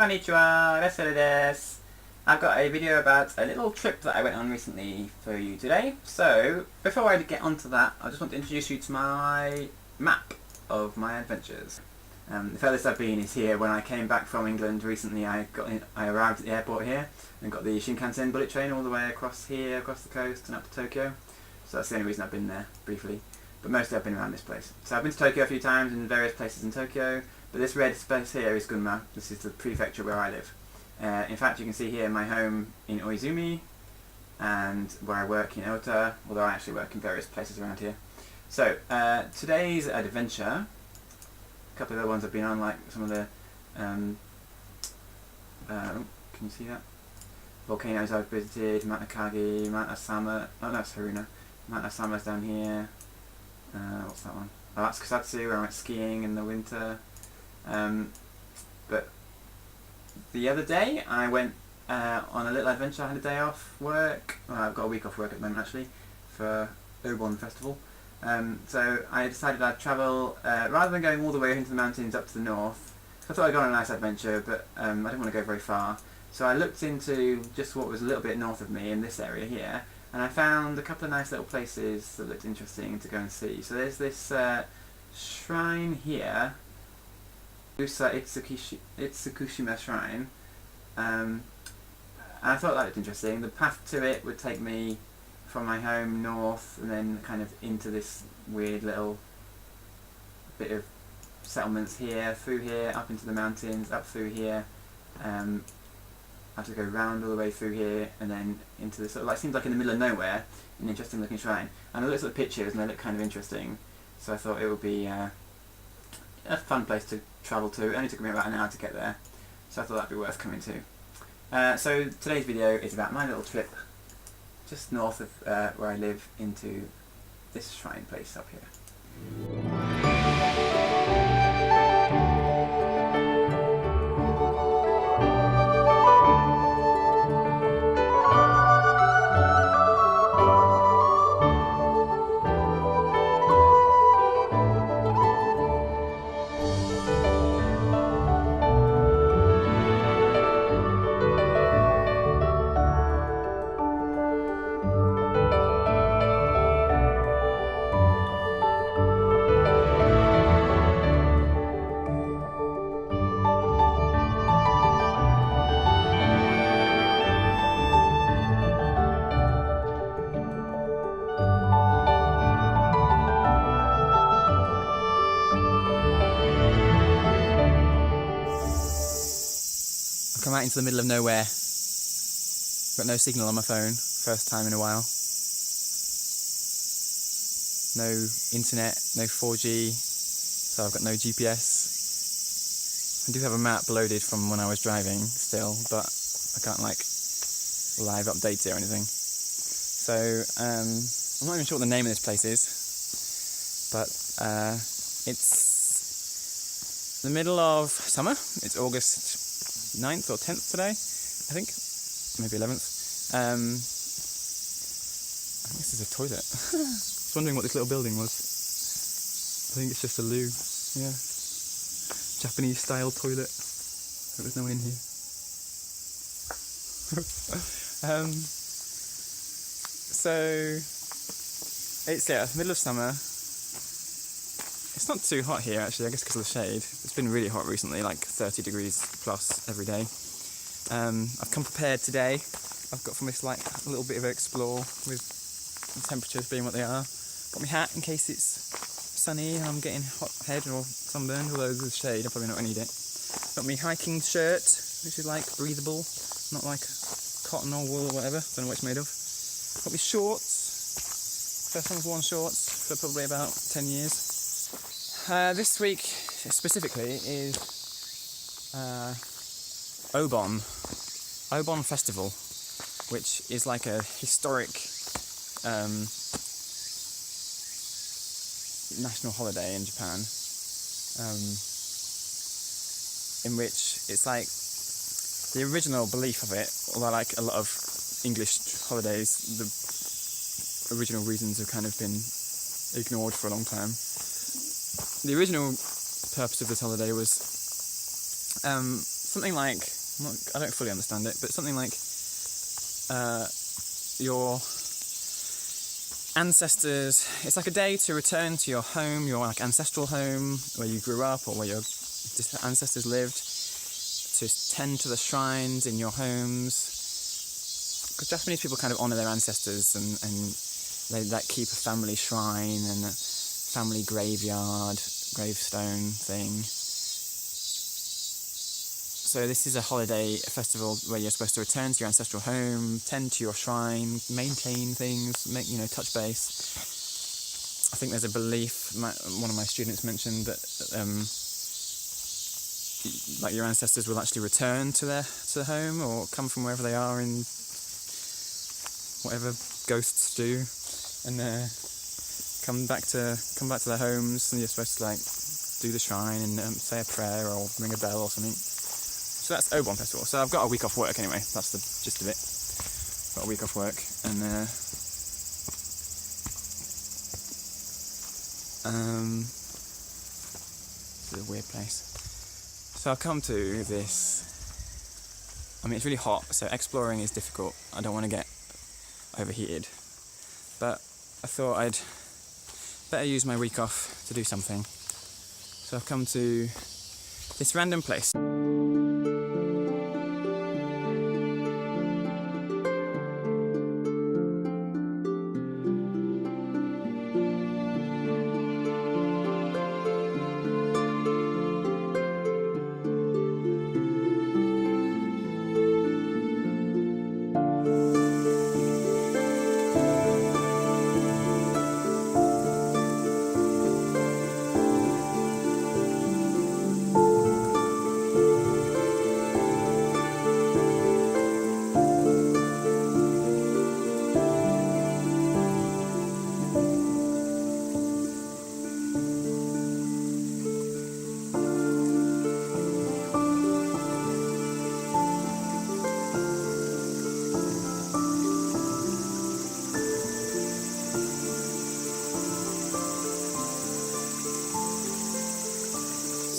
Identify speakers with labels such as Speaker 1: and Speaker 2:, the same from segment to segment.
Speaker 1: Konnichiwa, Vesere desu. I've got a video about a little trip that I went on recently for you today. So, before I get onto that, I just want to introduce you to my map of my adventures. The furthest I've been is here. When I came back from England recently, I arrived at the airport here and got the Shinkansen bullet train all the way across here, across the coast and up to Tokyo. So that's the only reason I've been there, briefly. But mostly I've been around this place. So I've been to Tokyo a few times in various places in Tokyo, but this red space here is Gunma. This is the prefecture where I live. In fact, you can see here my home in Oizumi and where I work in Ota, although I actually work in various places around here. So, today's adventure, a couple of other ones I've been on, like some of the, can you see that? Volcanoes I've visited, Mount Akagi, Mount Asama, oh no, it's Haruna. Mount Asama's down here. What's that one? Oh, that's Kusatsu, where I went skiing in the winter. But the other day I went on a little adventure. I had a day off work. Well, I've got a week off work at the moment actually, for Obon Festival. So I decided I'd travel, rather than going all the way into the mountains up to the north. I thought I'd go on a nice adventure, but I didn't want to go very far. So I looked into just what was a little bit north of me in this area here, and I found a couple of nice little places that looked interesting to go and see. So there's this shrine here, Nagusa Itsukushima Shrine, and I thought that looked interesting. The path to it would take me from my home north and then kind of into this weird little bit of settlements here, through here, up into the mountains, up through here. I have to go round all the way through here and then into this sort of, like, seems like in the middle of nowhere, an interesting looking shrine. And I looked at the pictures and they look kind of interesting, so I thought it would be a fun place to travel to. It only took me about an hour to get there, so I thought that'd be worth coming to. So today's video is about my little trip just north of where I live into this shrine place up here. Come out into the middle of nowhere. Got no signal on my phone, first time in a while. No internet, no 4G, so I've got no GPS. I do have a map loaded from when I was driving still, but I can't like live update it or anything. So I'm not even sure what the name of this place is, but it's the middle of summer. It's August 9th or 10th today, I think, maybe 11th. I think this is a toilet. I was wondering what this little building was. I think it's just a loo, yeah. Japanese style toilet, but there's no one in here. So, it's middle of summer. It's not too hot here actually, I guess because of the shade. It's been really hot recently, like 30 degrees plus every day. I've come prepared today. I've got from this like a little bit of an explore with the temperatures being what they are. Got my hat in case it's sunny and I'm getting hot head or sunburned, although there's shade, I probably not need it. Got my hiking shirt, which is like breathable, not like cotton or wool or whatever, don't know what it's made of. Got my shorts. First time I've worn shorts for probably about 10 years. This week specifically is Obon Festival, which is like a historic national holiday in Japan, in which it's like the original belief of it, although like a lot of English holidays, the original reasons have kind of been ignored for a long time. The original purpose of this holiday was something like, I don't fully understand it, but something like your ancestors, it's like a day to return to your home, your like ancestral home, where you grew up or where your ancestors lived, to tend to the shrines in your homes. Because Japanese people kind of honour their ancestors, and they like keep a family shrine and a family gravestone thing. So this is a holiday festival where you're supposed to return to your ancestral home, tend to your shrine, maintain things, touch base. I think there's a belief, one of my students mentioned that like your ancestors will actually return to their home, or come from wherever they are in whatever ghosts do, and come back to their homes, and you're supposed to like do the shrine and say a prayer or ring a bell or something. So that's Obon Festival. So I've got a week off work anyway. That's the gist of it. Got a week off work, and it's a weird place. So I've come to this. I mean, it's really hot, so exploring is difficult. I don't want to get overheated, but I thought I'd better use my week off to do something. So I've come to this random place.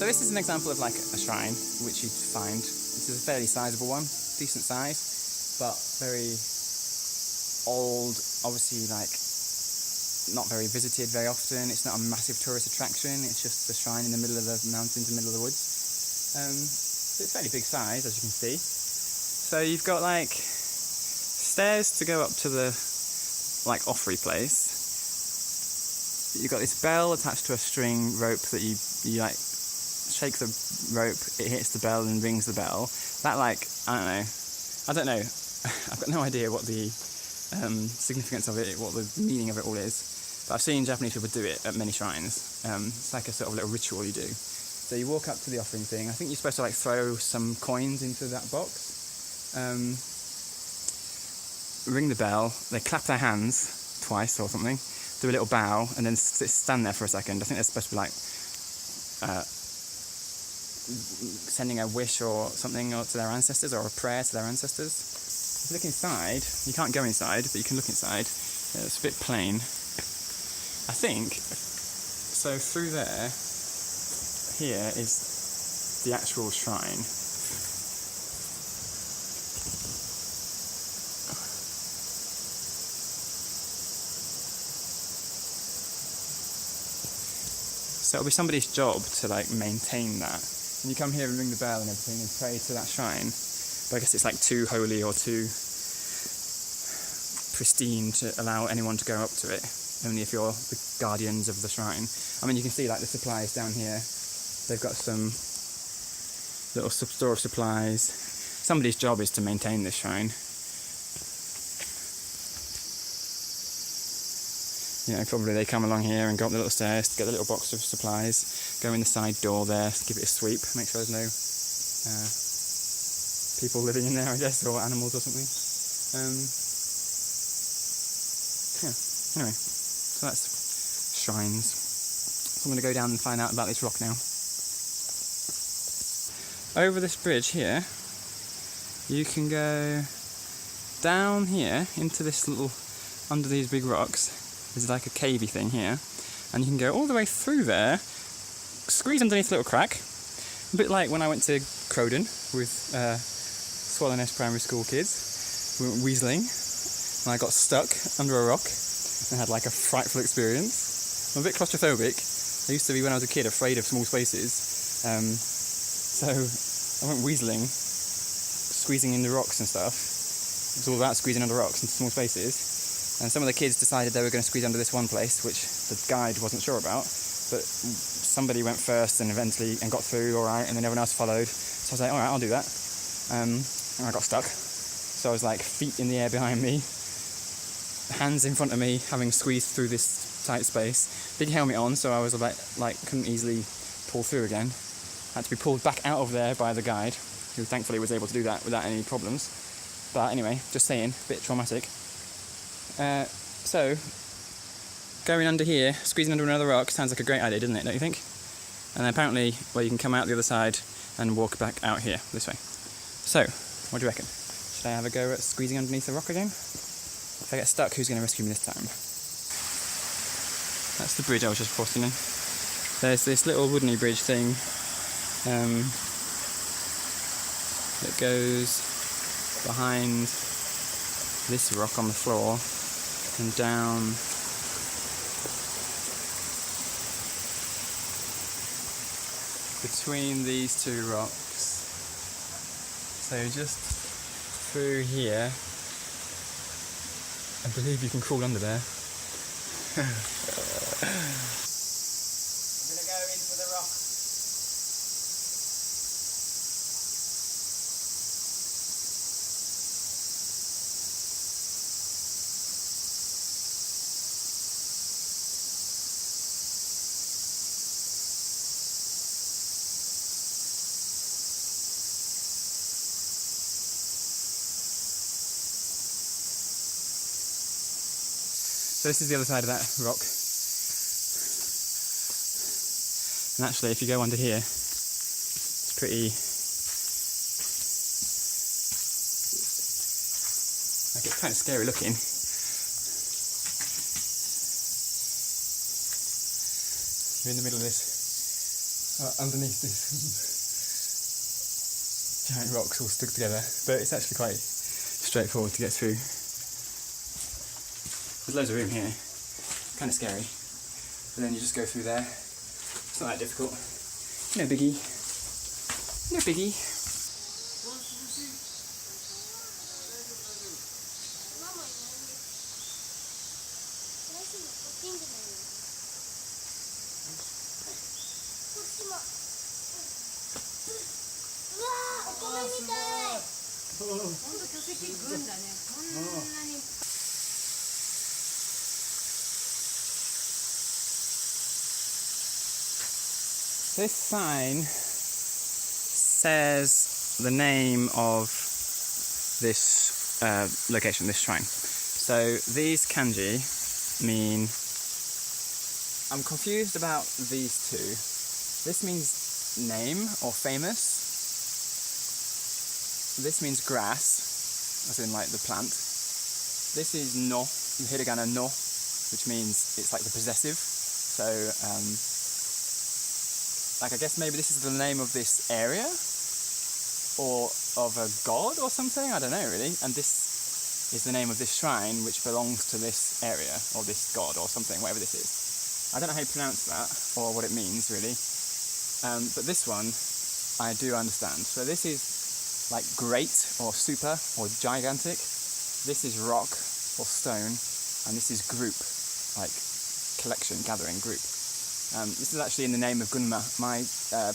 Speaker 1: So this is an example of like a shrine, which you'd find. This is a fairly sizable one, decent size, but very old, obviously like not very visited very often. It's not a massive tourist attraction, it's just a shrine in the middle of the mountains, in the middle of the woods. So it's fairly big size, as you can see. So you've got like stairs to go up to the like offery place. You've got this bell attached to a string rope that you like shake the rope, it hits the bell and rings the bell. That like, I don't know, I've got no idea what the significance of it, what the meaning of it all is, but I've seen Japanese people do it at many shrines. It's like a sort of little ritual you do. So you walk up to the offering thing. I think you're supposed to like throw some coins into that box, ring the bell, they clap their hands twice or something, do a little bow, and then stand there for a second. I think they're supposed to be like sending a wish or something to their ancestors, or a prayer to their ancestors. If you look inside, you can't go inside, but you can look inside. It's a bit plain, I think. So through there, here is the actual shrine. So it'll be somebody's job to like maintain that. And you come here and ring the bell and everything and pray to that shrine. But I guess it's like too holy or too pristine to allow anyone to go up to it. Only if you're the guardians of the shrine. I mean, you can see like the supplies down here. They've got some little store of supplies. Somebody's job is to maintain this shrine. You know, probably they come along here and go up the little stairs to get the little box of supplies, go in the side door there, give it a sweep, make sure there's no people living in there, I guess, or animals or something. Yeah, anyway, so that's shrines. So I'm going to go down and find out about this rock now. Over this bridge here, you can go down here into this little, under these big rocks. There's like a cavey thing here, and you can go all the way through there, squeeze underneath a little crack,
Speaker 2: A bit like when I went to Crowden with Swallownest Primary School kids. We went weaseling and I got stuck under a rock and had like a frightful experience. I'm a bit claustrophobic. I used to be, when I was a kid, afraid of small spaces. So I went weaseling, squeezing in the rocks and stuff. It was all about squeezing under rocks into small spaces. And some of the kids decided they were going to squeeze under this one place, which the guide wasn't sure about. But somebody went first and eventually got through all right, and then everyone else followed. So I was like, all right, I'll do that. And I got stuck. So I was like feet in the air behind me, hands in front of me, having squeezed through this tight space. Big helmet on, so I was like couldn't easily pull through again. Had to be pulled back out of there by the guide, who thankfully was able to do that without any problems. But anyway, just saying, a bit traumatic. So, going under here, squeezing under another rock, sounds like a great idea, doesn't it, don't you think? And apparently, well, you can come out the other side and walk back out here, this way. So, what do you reckon? Should I have a go at squeezing underneath the rock again? If I get stuck, who's going to rescue me this time? That's the bridge I was just crossing in. There's this little woodeny bridge thing that goes behind this rock on the floor and down between these two rocks. So just through here, I believe you can crawl under there. I'm gonna go into the rock. So this is the other side of that rock. And actually, if you go under here, it's pretty... like, it's kind of scary looking. You're in the middle of this, underneath this giant rocks all stuck together, but it's actually quite straightforward to get through. There's loads of room here, kind of scary, but then you just go through there. It's not that difficult. No biggie. No biggie. This sign says the name of this location, this shrine. So these kanji mean... I'm confused about these two. This means name or famous. This means grass, as in like the plant. This is no, the hiragana no, which means it's like the possessive. So, like I guess maybe this is the name of this area, or of a god or something, I don't know really. And this is the name of this shrine, which belongs to this area, or this god or something, whatever this is. I don't know how you pronounce that, or what it means really. But this one, I do understand. So this is like great, or super, or gigantic. This is rock, or stone, and this is group, like collection, gathering, group. This is actually in the name of Gunma. My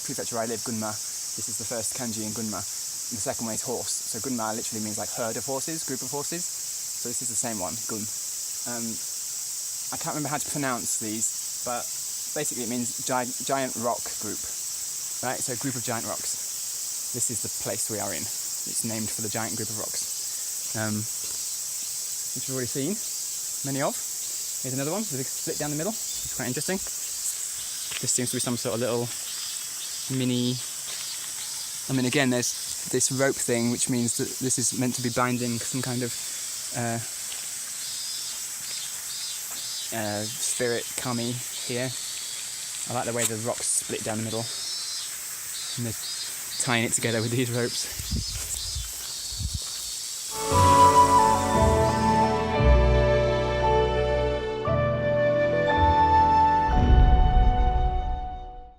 Speaker 2: prefecture where I live, Gunma, this is the first kanji in Gunma. And the second one is horse. So Gunma literally means like herd of horses, group of horses. So this is the same one, Gun. I can't remember how to pronounce these, but basically it means giant rock group. Right, so a group of giant rocks. This is the place we are in. It's named for the giant group of rocks. Which we've already seen many of. Here's another one with a big split down the middle. It's quite interesting. This seems to be some sort of little mini... I mean, again, there's this rope thing, which means that this is meant to be binding some kind of spirit kami here. I like the way the rocks split down the middle. And they're tying it together with these ropes.